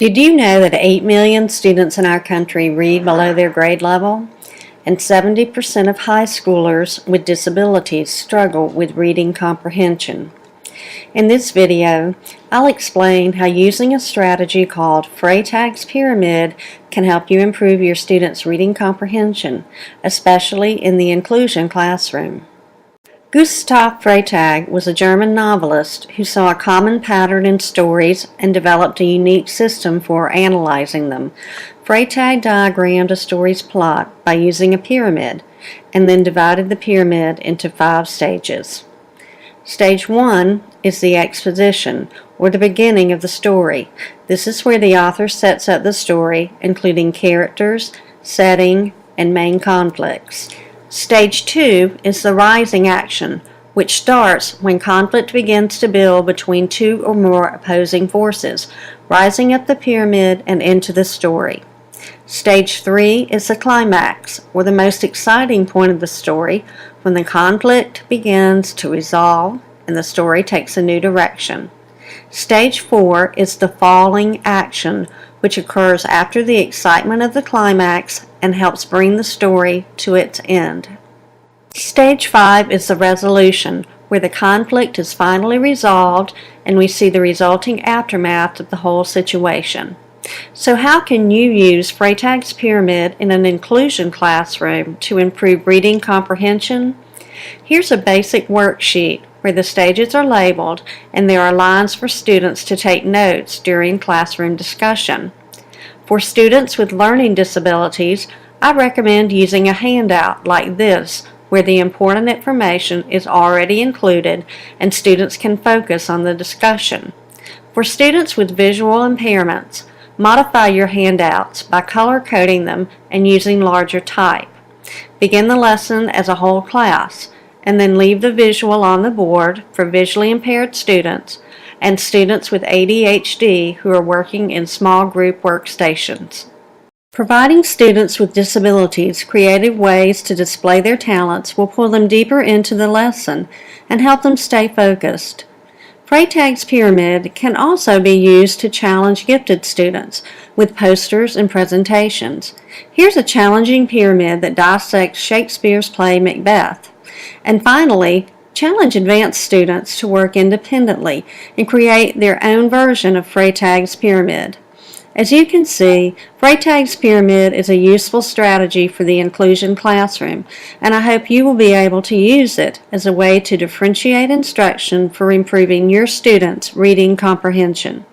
Did you know that 8 million students in our country read below their grade level? And 70% of high schoolers with disabilities struggle with reading comprehension. In this video, I'll explain how using a strategy called Freytag's pyramid can help you improve your students' reading comprehension, especially in the inclusion classroom. Gustav Freytag was a German novelist who saw a common pattern in stories and developed a unique system for analyzing them. Freytag diagrammed a story's plot by using a pyramid and then divided the pyramid into 5 stages. Stage 1 is the exposition, or the beginning of the story. This is where the author sets up the story, including characters, setting, and main conflicts. Stage 2 is the rising action, which starts when conflict begins to build between 2 or more opposing forces, rising up the pyramid and into the story. Stage 3 is the climax, or the most exciting point of the story, when the conflict begins to resolve and the story takes a new direction. Stage 4 is the falling action, which occurs after the excitement of the climax and helps bring the story to its end. Stage 5 is the resolution, where the conflict is finally resolved and we see the resulting aftermath of the whole situation. So how can you use Freytag's pyramid in an inclusion classroom to improve reading comprehension? Here's a basic worksheet where the stages are labeled and there are lines for students to take notes during classroom discussion. For students with learning disabilities, I recommend using a handout like this where the important information is already included and students can focus on the discussion. For students with visual impairments, modify your handouts by color coding them and using larger type. Begin the lesson as a whole class and then leave the visual on the board for visually impaired students and students with ADHD who are working in small group workstations. Providing students with disabilities creative ways to display their talents will pull them deeper into the lesson and help them stay focused. Freytag's pyramid can also be used to challenge gifted students with posters and presentations. Here's a challenging pyramid that dissects Shakespeare's play Macbeth. And finally, challenge advanced students to work independently and create their own version of Freytag's pyramid. As you can see, Freytag's pyramid is a useful strategy for the inclusion classroom, and I hope you will be able to use it as a way to differentiate instruction for improving your students' reading comprehension.